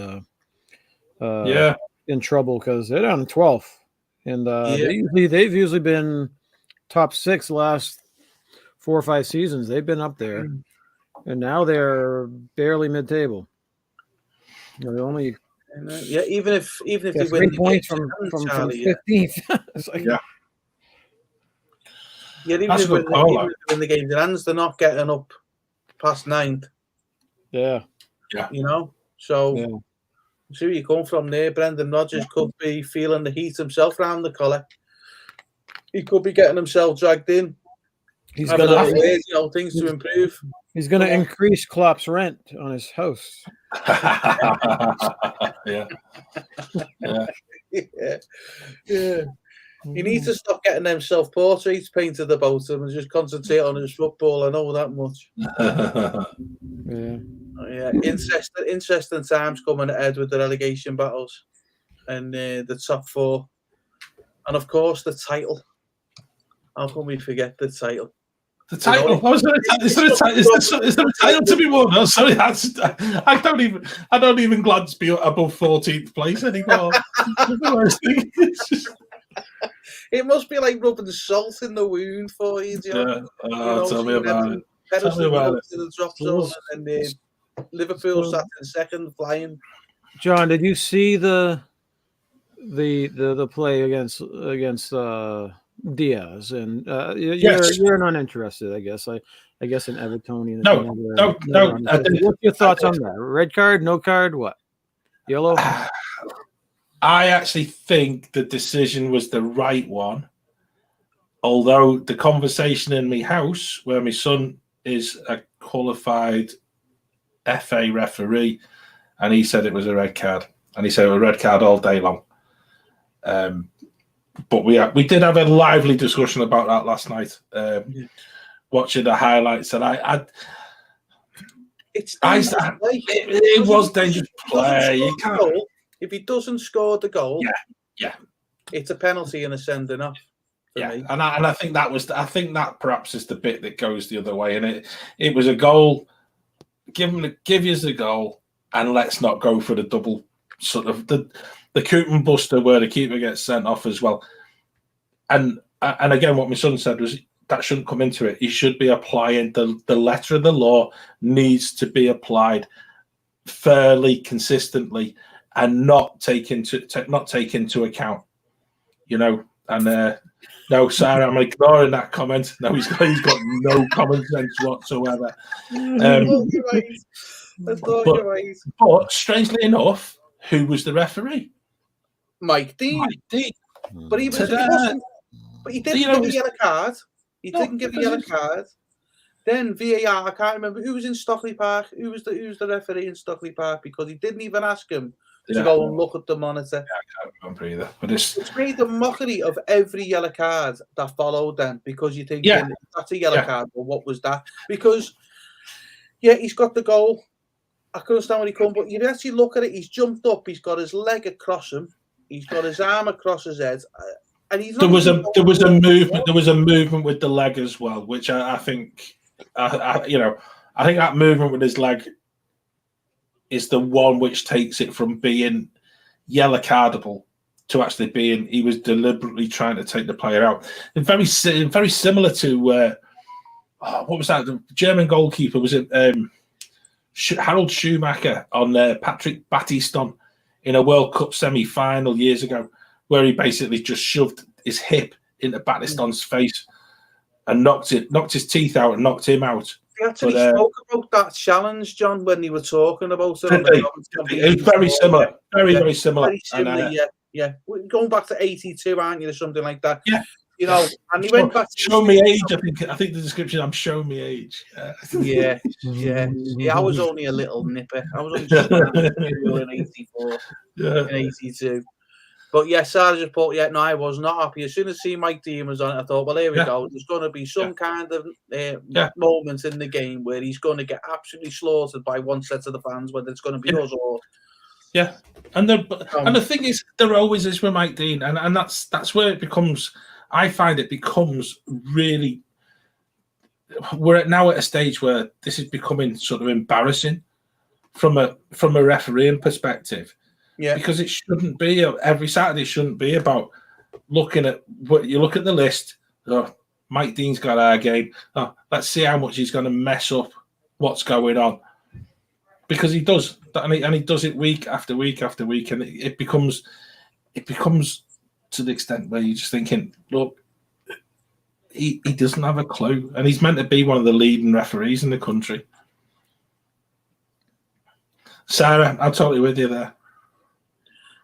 in trouble because they're down 12th, and they've usually been top 6 last 4 or 5 seasons. They've been up there, and now they're barely mid-table. They're only even if they win 3 points from 15th. It's like, even if they win the games in hands, they're not getting up past 9th. Yeah. You know, so see where you come from there. Brendan Rodgers could be feeling the heat himself around the collar. He could be getting himself dragged in. He's gonna things to improve. He's gonna increase Klopp's rent on his house. Yeah. He needs to stop getting them self-portraits painted about him and just concentrate on his football. I know that much. Interesting times coming ahead with the relegation battles and the top 4, and of course the title. How can we forget the title? The title. Is there a title to be won? No, sorry, I don't even glance above 14th place anymore. The worst thing. It must be like rubbing salt in the wound for you, John. Tell me about it. Tell me about it. To the drop zone, and then Liverpool sat in second, flying. John, did you see the play against Diaz? And you're not interested, I guess. I guess in Evertonian. No. What's your thoughts on that? Red card, no card, what? Yellow? I actually think the decision was the right one. Although the conversation in my house, where my son is a qualified FA referee, and he said it was a red card, and he said it was a red card all day long. But we did have a lively discussion about that last night, watching the highlights, and it was dangerous play. You can't. If he doesn't score the goal, it's a penalty and a sending off. And I think that perhaps is the bit that goes the other way. And it was a goal. Give you the goal, and let's not go for the double sort of the Koopman buster where the keeper gets sent off as well. And again, what my son said was that shouldn't come into it. He should be applying the letter of the law needs to be applied fairly, consistently, and not take into account, And no, Sarah, I'm ignoring that comment. No, he's got no common sense whatsoever. But strangely enough, who was the referee? Mike Dean. But he didn't give a yellow card. He didn't give a yellow card. Then VAR, I can't remember who was in Stockley Park. Who was the referee in Stockley Park, because he didn't even ask him to go and look at the monitor. I can't remember either. But it's made a mockery of every yellow card that followed them, because you think that's a yellow card, but what was that? Because he's got the goal. I can understand when he come, but you actually look at it. He's jumped up. He's got his leg across him. He's got his arm across his head, and he's. There was a movement. There was a movement with the leg as well, which I think. I think that movement with his leg is the one which takes it from being yellow cardable to actually being he was deliberately trying to take the player out. And very similar to what was that? The German goalkeeper, was it Harold Schumacher on Patrick Battiston in a World Cup semi-final years ago, where he basically just shoved his hip into Battiston's face and knocked his teeth out and knocked him out. They actually spoke about that challenge, John, when they were talking about it. It's very similar. Very similar. Very similar, yeah. Going back to 82, aren't you, or something like that? Yeah. And he went back to... Show me age, I think the description, I'm showing me age. Yeah. I was only a little nipper. I was only just in 84, in 82. But yes, I just thought, no, I was not happy. As soon as I see Mike Dean was on it, I thought, well, here we go. There's going to be some kind of moment in the game where he's going to get absolutely slaughtered by one set of the fans, whether it's going to be us or. Yeah, and the thing is, there always is with Mike Dean, and that's where it becomes. I find it becomes really. We're now at a stage where this is becoming sort of embarrassing from a refereeing perspective. Yeah, because it shouldn't be every Saturday. Shouldn't be about looking at what you look at the list. Oh, Mike Dean's got our game. Oh, let's see how much he's going to mess up what's going on, because he does, and he does it week after week after week, and it becomes to the extent where you're just thinking, look, he doesn't have a clue, and he's meant to be one of the leading referees in the country. Sarah, I'm totally with you there.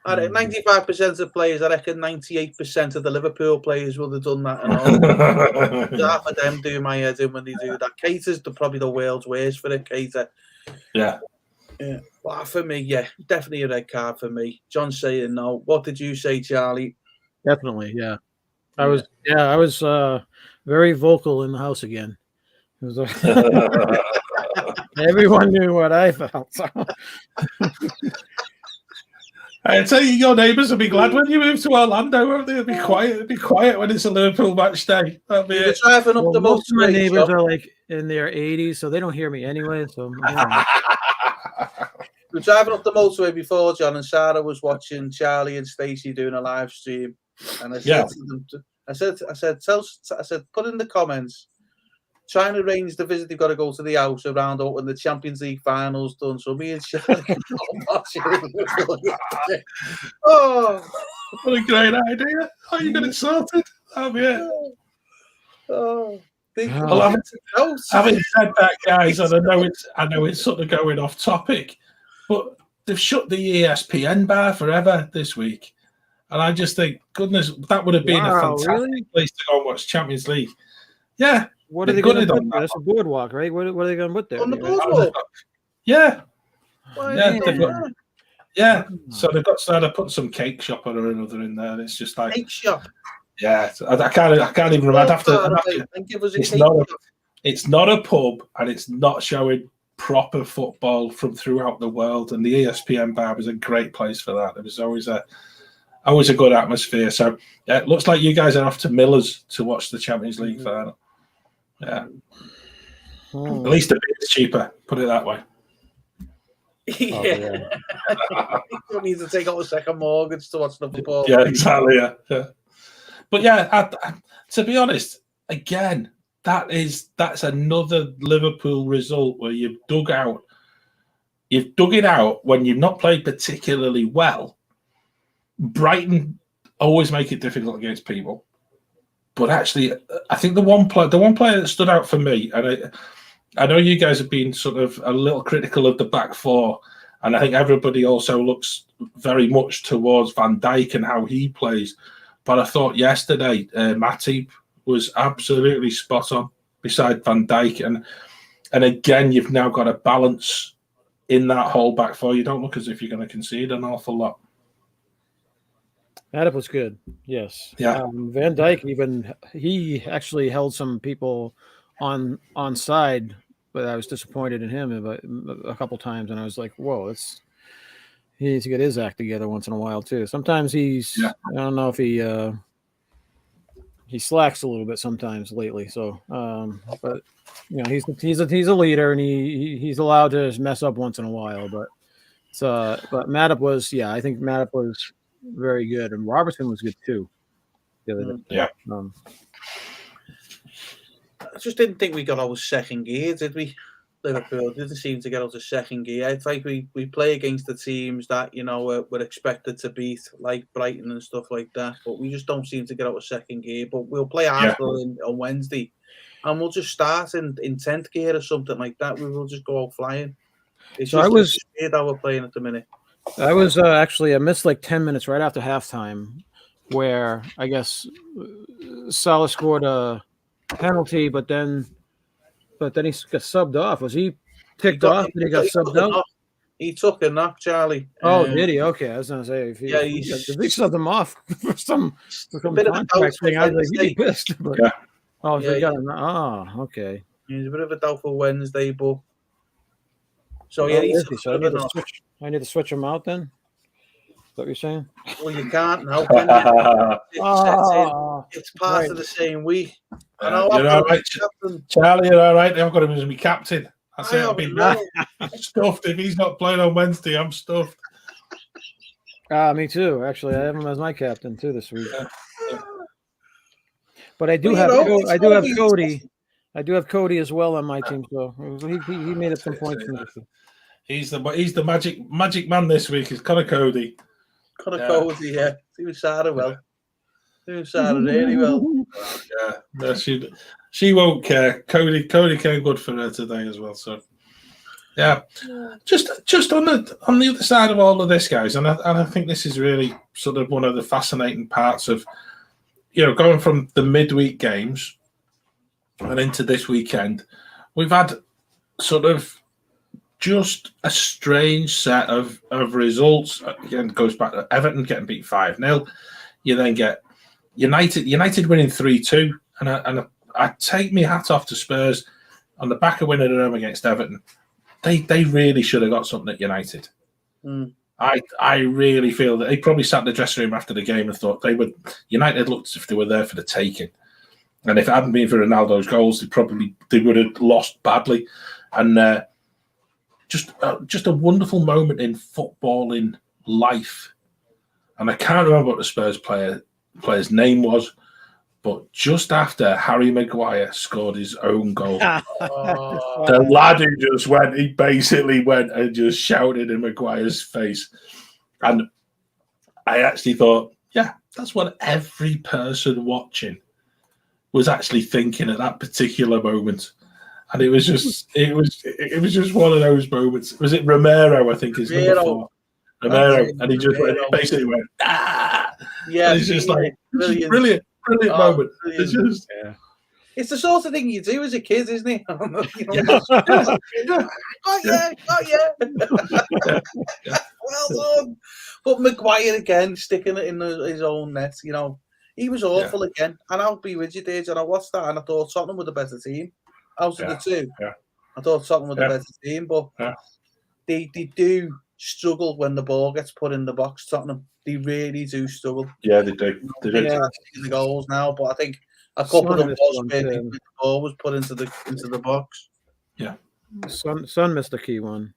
95% of the players, I reckon 98% of the Liverpool players would have done that. And all. Half of them do my head in when they do that. Cater's probably the world's worst for it, Cater. Yeah. Well, for me, definitely a red card for me. John's saying no. What did you say, Charlie? Definitely, yeah. I was very vocal in the house again. It was everyone knew what I felt. So. I tell you, your neighbours will be glad when you move to Orlando, won't they? It'll be quiet. It'll be quiet when it's a Liverpool match day. That'll be it. Driving up the most of my neighbours are like in their 80s, so they don't hear me anyway. So we're driving up the motorway before, John, and Sarah was watching Charlie and Stacey doing a live stream, and I said to them, I said, put in the comments. Trying to arrange the visit, they've got to go to the house around when the Champions League finals done. So me and Charlie can watch it. Oh, what a great idea! Oh, you got it sorted. Oh yeah. Having said that, guys, and I know it's sort of going off topic, but they've shut the ESPN bar forever this week, and I just think, goodness, that would have been a fantastic place to go and watch Champions League. Yeah. What are they going to put there? That's a boardwalk, right? What are they going to put there? On the boardwalk? Yeah. Yeah. So they've got started putting some cake shop or another in there. It's just like cake shop. Yeah, I can't even remember. It's not a pub, and it's not showing proper football from throughout the world. And the ESPN bar was a great place for that. It was always a good atmosphere. So it looks like you guys are off to Miller's to watch the Champions League final. Yeah. At least a bit cheaper, put it that way. Yeah. You don't need to take out a second mortgage to watch the football. Yeah, exactly. Yeah. But yeah, to be honest, again, that's another Liverpool result where you've dug it out when you've not played particularly well. Brighton always make it difficult against people. But actually, I think the one player that stood out for me, and I know you guys have been sort of a little critical of the back four, and I think everybody also looks very much towards Van Dijk and how he plays. But I thought yesterday, Matip was absolutely spot on beside Van Dijk, and again, you've now got a balance in that whole back four. You don't look as if you're going to concede an awful lot. Matip was good, yes. Yeah. Van Dijk he actually held some people on side, but I was disappointed in him a couple times, and I was like, whoa, he needs to get his act together once in a while too. Sometimes I don't know if he slacks a little bit sometimes lately. So, but you know, he's a leader, and he's allowed to mess up once in a while. But Matip was, I think Matip was very good, and Robertson was good too. Yeah. I just didn't think we got out of second gear, did we? Liverpool didn't seem to get out of second gear. It's like we play against the teams that we're expected to beat, like Brighton and stuff like that, but we just don't seem to get out of second gear. But we'll play Arsenal on Wednesday, and we'll just start in 10th gear or something like that. We will just go out flying. It's just weird how we're playing at the minute. I was actually, I missed like 10 minutes right after halftime, where I guess Salah scored a penalty, but then he got subbed off. Was he ticked off and he got subbed out? He took a knock, Charlie. Oh, did he? Okay, I was gonna say if he subbed him off for some contract thing, I was like, he'd be pissed. But, Yeah. Oh, so he got him. Oh, okay. He's a bit of a doubtful Wednesday, but so Oh, yeah, he is took he? a So bit of a knock. I need to switch him out then. Is that what you're saying? Well, you can't now, can you? It's part right. of the same week. You're all right, Charlie. You're all right. I've got him as my captain. That's it. I've been stuffed. If he's not playing on Wednesday, I'm stuffed. Me too. Actually, I have him as my captain too this week. Yeah. But I do have Cody. I do have Cody as well on my team, so he made up some points. He's the magic man this week. Is Connor Cody. Cody, yeah. He was Sarah well. He was Sarah really well. Yeah, no, she won't care. Cody came good for her today as well. So yeah. Just on the other side of all of this, guys, and I think this is really sort of one of the fascinating parts of, going from the midweek games and into this weekend, we've had sort of just a strange set of results. Again, goes back to Everton getting beat 5-0. You then get United winning 3-2, and I take my hat off to Spurs on the back of winning at home against Everton. They really should have got something at United. I really feel that they probably sat in the dressing room after the game and thought United looked as if they were there for the taking. And if it hadn't been for Ronaldo's goals, they would have lost badly. And just a wonderful moment in footballing life. And I can't remember what the Spurs player's name was, but just after Harry Maguire scored his own goal, the lad he basically went and just shouted in Maguire's face. And I actually thought, yeah, that's what every person watching was actually thinking at that particular moment. And it was just one of those moments. Was it Romero? I think is number 4. Romero, and he basically went, ah. Yeah, and it's just like brilliant moment. Brilliant. It's the sort of thing you do as a kid, isn't it? Well done. But Maguire again, sticking it in his own net. He was awful again. And I'll be with you, Dave. And I watched that, and I thought Tottenham were the better team. Out of the two, I thought Tottenham were the better team, but they do struggle when the ball gets put in the box. Tottenham, they really do struggle. Yeah, they do. They do. The goals now, but I think a couple of them the ball was put into the box. Yeah, Son missed a key one.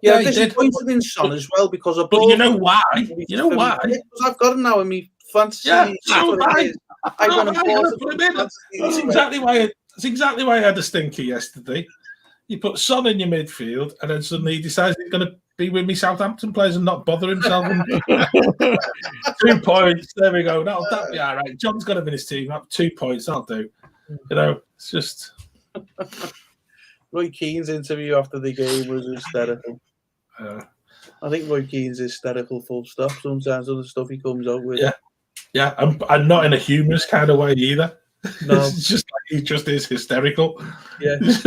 Yeah, disappointed in Son as well because of. But you know why? Because I've got him now in my fantasy. Yeah, so That's exactly why I had a stinker yesterday. You put Son in your midfield, and then suddenly he decides he's going to be with me Southampton players and not bother himself. 2 points. There we go. That'll be all right. John's got him in his team. 2 points. That'll do. It's just. Roy Keane's interview after the game was hysterical. I think Roy Keane's hysterical, full stop. Sometimes other stuff he comes out with. Yeah, I'm not in a humorous kind of way either. No, it's just like he just is hysterical. Yeah, it's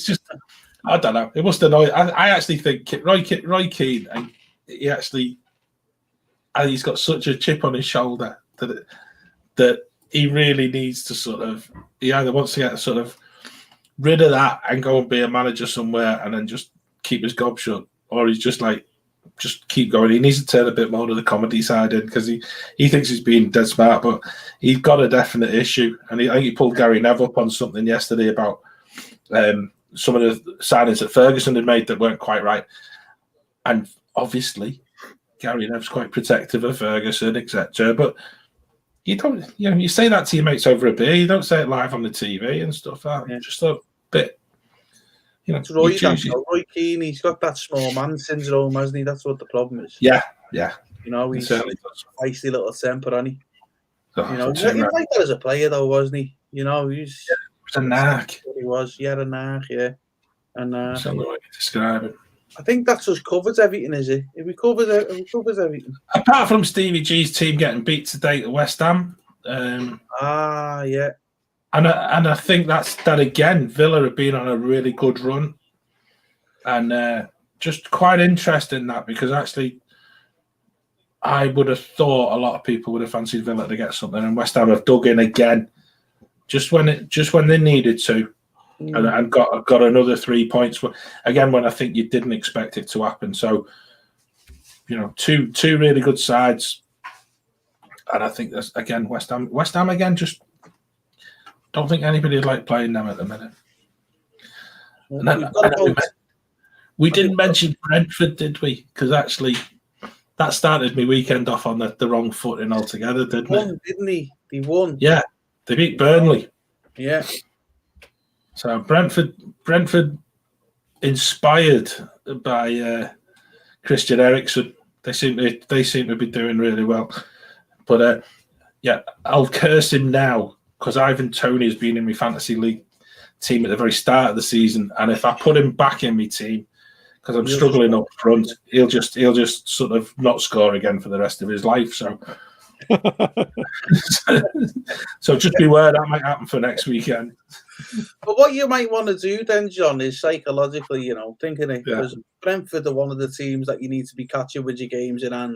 just I don't know. It must annoy. I actually think Roy Keane, and he's got such a chip on his shoulder that he really needs to sort of. He either wants to get sort of rid of that and go and be a manager somewhere, and then just keep his gob shut, or he's just like. Just keep going. He needs to turn a bit more to the comedy side in because he thinks he's being dead smart, but he's got a definite issue. And I think he pulled Gary Neville up on something yesterday about some of the signings that Ferguson had made that weren't quite right. And obviously, Gary Neville's quite protective of Ferguson, etc. But you don't, you say that to your mates over a beer. You don't say it live on the TV and stuff like that. Just a bit. It's Roy Keane, he's got that small man syndrome, hasn't he? That's what the problem is. Yeah. He's certainly does. Feisty little temper, hasn't he? He's like that as a player, though, wasn't he? He was a narc. He was, a narc, a narc. That's the way to describe it. I think that's just covers everything, is it? If we covers everything. Apart from Stevie G's team getting beat today at West Ham. Yeah. And I think that again, Villa have been on a really good run, and just quite interesting that, because actually I would have thought a lot of people would have fancied Villa to get something, and West Ham have dug in again just when they needed to, and got another 3 points again when I think you didn't expect it to happen. So two really good sides, and I think that's again West Ham again just. Don't think anybody would like playing them at the minute. We didn't mention Brentford, did we? Because actually, that started my weekend off on the wrong footing altogether, didn't it? Didn't he? They won. Yeah, they beat Burnley. Yeah. So Brentford, inspired by Christian Eriksen, they seem to be doing really well. But I'll curse him now, because Ivan Toney has been in my fantasy league team at the very start of the season, and if I put him back in my team, because I'm struggling up front, he'll just sort of not score again for the rest of his life. So, so just beware, that might happen for next weekend. But what you might want to do then, John, is psychologically, thinking it, because Brentford are one of the teams that you need to be catching with your games in hand.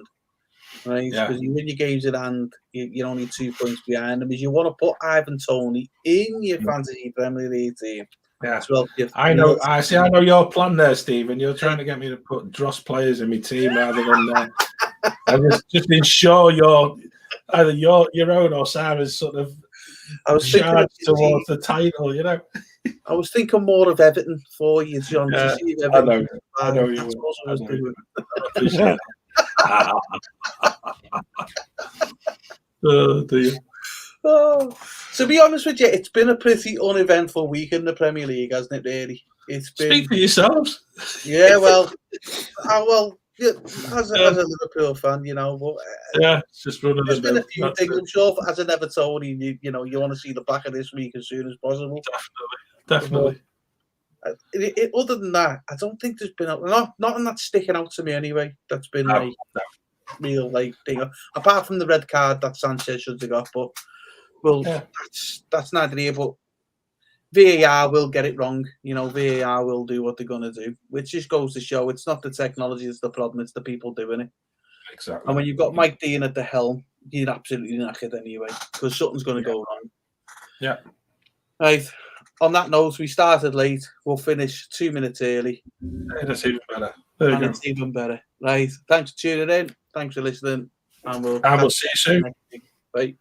Right, because you win your games in hand, you're only 2 points behind them. Is you want to put Ivan Toney in your fantasy Premier League team. Yeah, well, I know. I know your plan there, Stephen. You're trying to get me to put Dross players in my team rather than just ensure either your own or Sarah's sort of charge towards the title. I was thinking more of Everton for you, John. Yeah, to see if Everton I know you were. Oh dear. To be honest with you, it's been a pretty uneventful week in the Premier League, hasn't it? Really, it's been. Speak for yourselves. Yeah, well, as a Liverpool fan, but it's just running. There's been a few things. I'm sure as an Evertonian, you want to see the back of this week as soon as possible. Definitely. Other than that, I don't think there's been nothing that's sticking out to me anyway. That's been real thing. Apart from the red card that Sanchez should have got, but that's neither here. But VAR will get it wrong. VAR will do what they're gonna do, which just goes to show it's not the technology that's the problem; it's the people doing it. Exactly. And when you've got Mike Dean at the helm, you're absolutely knackered anyway, because something's going to go wrong. Yeah. Right. On that note, we started late. We'll finish 2 minutes early. That's even better. It's even better. Right. Thanks for tuning in. Thanks for listening. And we'll see you soon. Bye.